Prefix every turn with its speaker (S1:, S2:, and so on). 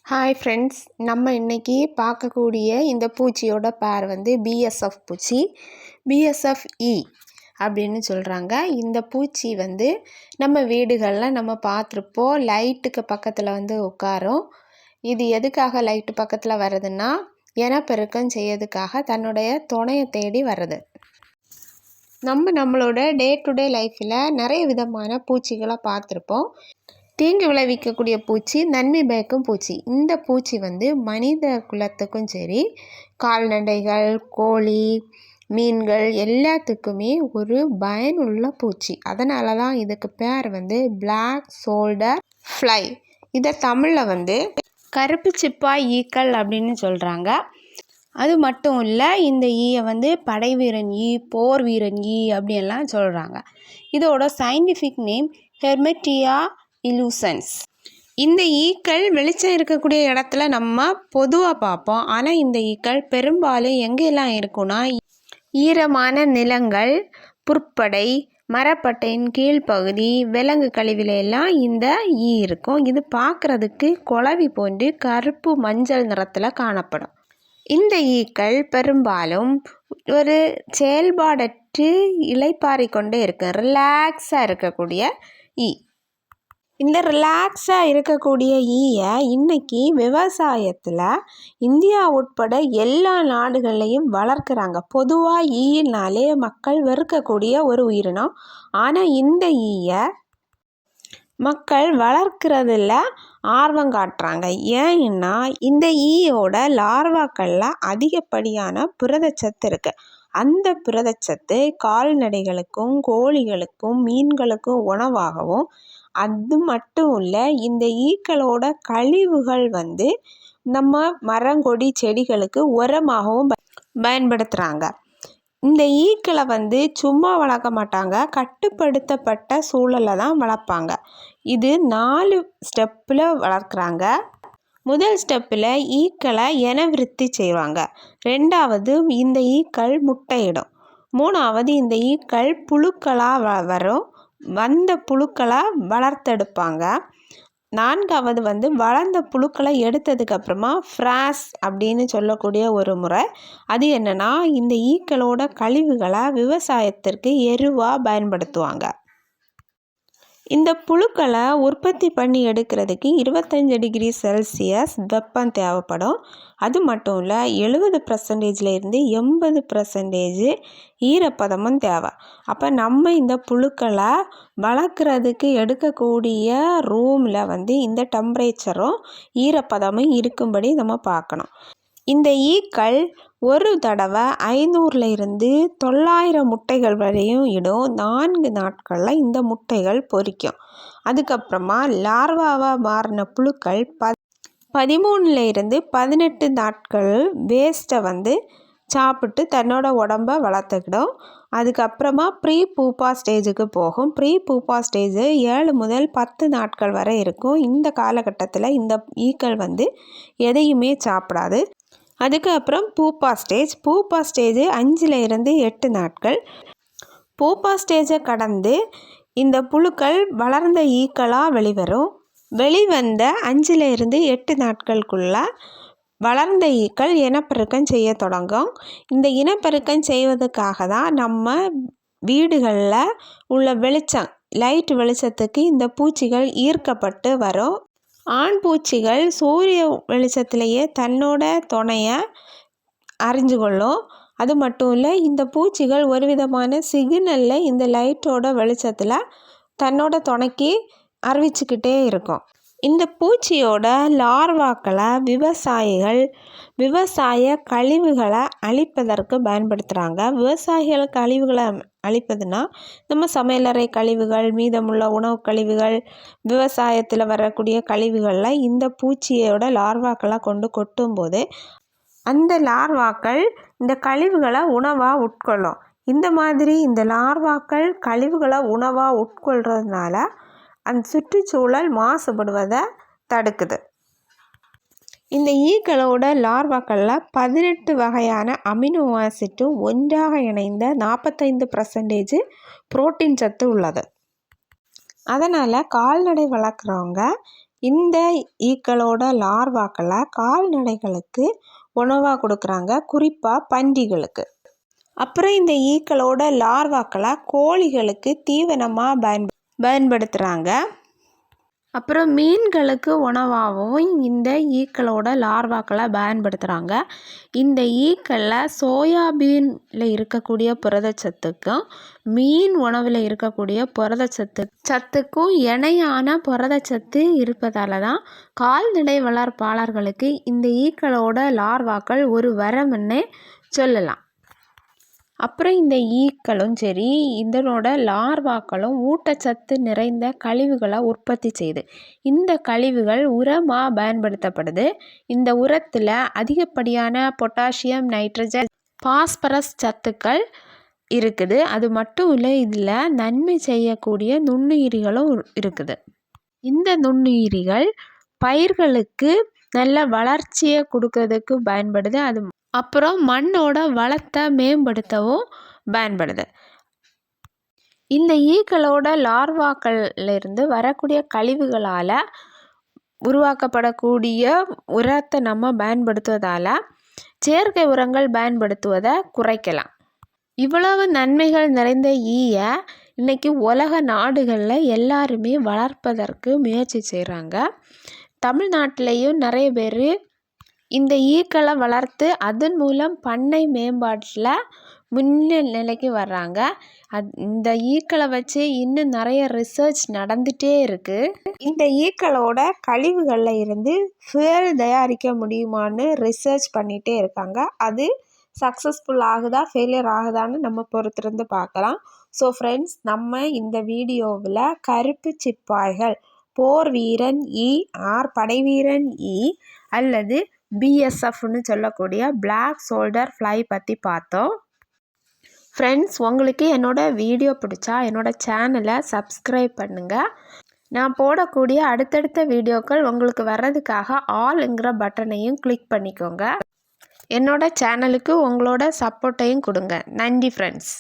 S1: Hi friends, நம்ம இன்றைக்கி பார்க்கக்கூடிய இந்த பூச்சியோட பேர் வந்து பிஎஸ்எஃப் பூச்சி. பிஎஸ்எஃப் அப்படின்னு சொல்கிறாங்க. இந்த பூச்சி வந்து நம்ம வீடுகளில் நம்ம பார்த்துருப்போம். லைட்டுக்கு பக்கத்தில் வந்து உட்காரும். இது எதுக்காக லைட்டு பக்கத்தில் வருதுன்னா, இனப்பெருக்கம் செய்யறதுக்காக தன்னுடைய துணையை தேடி வருது. நம்மளோட டே டு டே லைஃப்பில் நிறைய விதமான பூச்சிகளை பார்த்துருப்போம். தீங்கு விளைவிக்கக்கூடிய பூச்சி, நன்மை பயக்கும் பூச்சி. இந்த பூச்சி வந்து மனித குலத்துக்கும் சரி, கால்நடைகள், கோழி, மீன்கள் எல்லாத்துக்குமே ஒரு பயனுள்ள பூச்சி. அதனால தான் இதுக்கு பேர் வந்து பிளாக் ஷோல்டர் ஃப்ளை. இதை தமிழில் வந்து கருப்பு சிப்பாய் ஈக்கள் அப்படின்னு சொல்கிறாங்க. அது மட்டும் இல்லை, இந்த ஈயை வந்து படை வீரன் ஈ, போர் வீரன் ஈ அப்படின்லாம் சொல்கிறாங்க. இதோட சயின்டிஃபிக் நேம் ஹெர்மெட்டியா இலூசன்ஸ். இந்த ஈக்கள் வெளிச்சம் இருக்கக்கூடிய இடத்துல நம்ம பொதுவாக பார்ப்போம். ஆனால் இந்த ஈக்கள் பெரும்பாலும் எங்கெல்லாம் இருக்குன்னா, ஈரமான நிலங்கள், புற்படை, மரப்பட்டையின் கீழ்ப்பகுதி, விலங்கு கழிவுல எல்லாம் இந்த ஈ இருக்கும். இது பார்க்குறதுக்கு குளவி போன்று கருப்பு மஞ்சள் நிறத்தில் காணப்படும். இந்த ஈக்கள் பெரும்பாலும் ஒரு செயல்பாடற்று இளைப்பாரி கொண்டே இருக்கு, ரிலாக்ஸாக இருக்கக்கூடிய ஈ. இந்த ரிலாக்ஸாக இருக்கக்கூடிய ஈயை இன்னைக்கு விவசாயத்தில் இந்தியா உட்பட எல்லா நாடுகள்லையும் வளர்க்குறாங்க. பொதுவாக ஈயினாலே மக்கள் வெறுக்கக்கூடிய ஒரு உயிரினம். ஆனால் இந்த ஈயை மக்கள் வளர்க்குறதில் ஆர்வம் காட்டுறாங்க. ஏன்னா இந்த ஈயோட லார்வாக்களில் அதிகப்படியான புரதச்சத்து இருக்குது. அந்த புரதச்சத்து கால்நடைகளுக்கும், கோழிகளுக்கும், மீன்களுக்கும் உணவாகவும், அது மட்டும் இல்லை, இந்த ஈக்களோட கழிவுகள் வந்து நம்ம மரங்கொடி செடிகளுக்கு உரமாகவும் பயன்படுத்துகிறாங்க. இந்த ஈக்களை வந்து சும்மா வளர்க்க மாட்டாங்க, கட்டுப்படுத்தப்பட்ட சூழலில் தான் வளர்ப்பாங்க. இது 4 ஸ்டெப்பில் வளர்க்குறாங்க. முதல் ஸ்டெப்பில் ஈக்களை இனவிருத்தி செய்வாங்க. 2வது இந்த ஈக்கள் முட்டையிடும். 3வது இந்த ஈக்கள் புழுக்களாக வரும். வந்த புழுக்களை வளர்த்தெடுப்பாங்க. 4வது வந்து வளர்ந்த புழுக்களை எடுத்ததுக்கப்புறமா ஃப்ராஸ் அப்படின்னு சொல்லக்கூடிய ஒரு முறை. அது என்னென்னா, இந்த ஈக்களோட கழிவுகளை விவசாயத்திற்கு எருவாக பயன்படுத்துவாங்க. இந்த புழுக்களை உற்பத்தி பண்ணி எடுக்கிறதுக்கு 25 டிகிரி செல்சியஸ் வெப்பம் தேவைப்படும். அது மட்டும் இல்லை, 70%லேருந்து 80% ஈரப்பதமும் தேவை. அப்போ நம்ம இந்த புழுக்களை வளர்க்குறதுக்கு எடுக்கக்கூடிய ரூமில் வந்து இந்த டெம்பரேச்சரும் ஈரப்பதமும் இருக்கும்படி நம்ம பார்க்கணும். இந்த ஈக்கள் ஒரு தடவை 500லேருந்து 900 முட்டைகள் வரையும் இடும். 4 நாட்களில் இந்த முட்டைகள் பொரிக்கும். அதுக்கப்புறமா லார்வாவாக மாறின புழுக்கள் 13லேருந்து 18 நாட்கள் வேஸ்ட்டை வந்து சாப்பிட்டு தன்னோட உடம்பை வளர்த்துக்கிடும். அதுக்கப்புறமா ப்ரீ பூப்பா ஸ்டேஜுக்கு போகும். ப்ரீ பூப்பா ஸ்டேஜ் 7 முதல் 10 நாட்கள் வரை இருக்கும். இந்த காலகட்டத்தில் இந்த ஈக்கள் வந்து எதையுமே சாப்பிடாது. அதுக்கப்புறம் பூப்பா ஸ்டேஜ் 5லேருந்து 8 நாட்கள். பூப்பா ஸ்டேஜை கடந்து இந்த புழுக்கள் வளர்ந்த ஈக்களாக வெளிவரும். வெளிவந்த 5லேருந்து 8 நாட்களுக்குள்ள வளர்ந்த ஈக்கள் இனப்பெருக்கம் செய்ய தொடங்கும். இந்த இனப்பெருக்கம் செய்வதற்காக தான் நம்ம வீடுகளில் உள்ள வெளிச்சம், லைட் வெளிச்சத்துக்கு இந்த பூச்சிகள் ஈர்க்கப்பட்டு வரும். ஆண் பூச்சிகள் சூரிய வெளிச்சத்திலேயே தன்னோட துணையை அறிஞ்சு கொள்ளும். அது மட்டும் இல்லை, இந்த பூச்சிகள் ஒரு விதமான சிக்னலில் இந்த லைட்டோட வெளிச்சத்தில் தன்னோட துணைக்கு அறிவிச்சுக்கிட்டே இருக்கும். இந்த பூச்சியோட லார்வாக்களை விவசாயிகள் விவசாய கழிவுகளை அழிப்பதற்கு பயன்படுத்துகிறாங்க. விவசாயிகள் கழிவுகளை அழிப்பதுன்னா, நம்ம சமையலறை கழிவுகள், மீதமுள்ள உணவு கழிவுகள், விவசாயத்தில் வரக்கூடிய கழிவுகளில் இந்த பூச்சியோட லார்வாக்களை கொண்டு கொட்டும்போது அந்த லார்வாக்கள் இந்த கழிவுகளை உணவாக உட்கொள்ளும். இந்த மாதிரி இந்த லார்வாக்கள் கழிவுகளை உணவாக உட்கொள்கிறதுனால அந்த சுற்றுச்சூழல் மாசுபடுவதை தடுக்குது. இந்த ஈக்களோட லார்வாக்களில் 18 வகையான அமினோ ஆசிட்டும் ஒன்றாக இணைந்த 45% புரோட்டீன் சத்து உள்ளது. அதனால் கால்நடை வளர்க்குறவங்க இந்த ஈக்களோட லார்வாக்களை கால்நடைகளுக்கு உணவாக கொடுக்குறாங்க, குறிப்பாக பன்றிகளுக்கு. அப்புறம் இந்த ஈக்களோட லார்வாக்களை கோழிகளுக்கு தீவனமாக பயன்படுத்துகிறாங்க. அப்புறம் மீன்களுக்கு உணவாகவும் இந்த ஈக்களோட லார்வாக்களை பயன்படுத்துகிறாங்க. இந்த ஈக்களில் சோயாபீனில் இருக்கக்கூடிய புரதச்சத்துக்கும் மீன் உணவில் இருக்கக்கூடிய புரதச்சத்துக்கும் இணையான புரதச்சத்து இருப்பதால் தான் கால்நடை வளர்ப்பாளர்களுக்கு இந்த ஈக்களோட லார்வாக்கள் ஒரு வரம்னே சொல்லலாம். அப்புறம் இந்த ஈக்களும் சரி இதனோட லார்வாக்களும் ஊட்டச்சத்து நிறைந்த கழிவுகளை உற்பத்தி செய்யுது. இந்த கழிவுகள் உரமாக பயன்படுத்தப்படுது. இந்த உரத்தில் அதிகப்படியான பொட்டாசியம், நைட்ரஜன், பாஸ்பரஸ் சத்துக்கள் இருக்குது. அது மட்டும் இல்லை, இதில் நன்மை செய்யக்கூடிய நுண்ணுயிரிகளும் இருக்குது. இந்த நுண்ணுயிரிகள் பயிர்களுக்கு நல்ல வளர்ச்சியை கொடுக்கறதுக்கு பயன்படுது. அது அப்புறம் மண்ணோட வளத்தை மேம்படுத்தவும் பயன்படுது. இந்த ஈக்களோட லார்வாக்கள்லேருந்து வரக்கூடிய கழிவுகளால் உருவாக்கப்படக்கூடிய உரத்தை நம்ம பயன்படுத்துவதால் செயற்கை உரங்கள் பயன்படுத்துவதை குறைக்கலாம். இவ்வளவு நன்மைகள் நிறைந்த ஈயை இன்றைக்கி உலக நாடுகளில் எல்லாருமே வளர்ப்பதற்கு முயற்சி செய்கிறாங்க. தமிழ்நாட்டிலையும் நிறைய பேர் இந்த ஈக்களை வளர்த்து அதன் மூலம் பண்ணை மேம்பாட்டில் முன்னிலைக்கு வர்றாங்க. இந்த ஈக்களை வச்சு இன்னும் நிறைய ரிசர்ச் நடந்துகிட்டே இருக்குது. இந்த ஈக்களோட கழிவுகளில் இருந்து ஃபியூயல் தயாரிக்க முடியுமான்னு ரிசர்ச் பண்ணிகிட்டே இருக்காங்க. அது சக்ஸஸ்ஃபுல் ஆகுதா ஃபெயிலியர் ஆகுதான்னு நம்ம பொறுத்திருந்து பார்க்கலாம். ஸோ ஃப்ரெண்ட்ஸ், நம்ம இந்த வீடியோவில் கருப்பு சிப்பாய்கள், போர் வீரன் ஈ ஆர் படைவீரன் ஈ அல்லது பிஎஸ்எஃப்னு சொல்லக்கூடிய பிளாக் சோல்டர் ஃப்ளை பற்றி பார்த்தோம். ஃப்ரெண்ட்ஸ், உங்களுக்கு என்னோடய வீடியோ பிடிச்சா என்னோடய சேனலை சப்ஸ்கிரைப் பண்ணுங்கள். நான் போடக்கூடிய அடுத்தடுத்த வீடியோக்கள் உங்களுக்கு வர்றதுக்காக ஆல்ங்கிற பட்டனையும் கிளிக் பண்ணிக்கோங்க. என்னோடய சேனலுக்கு உங்களோட சப்போர்ட்டையும் கொடுங்க. நன்றி ஃப்ரெண்ட்ஸ்.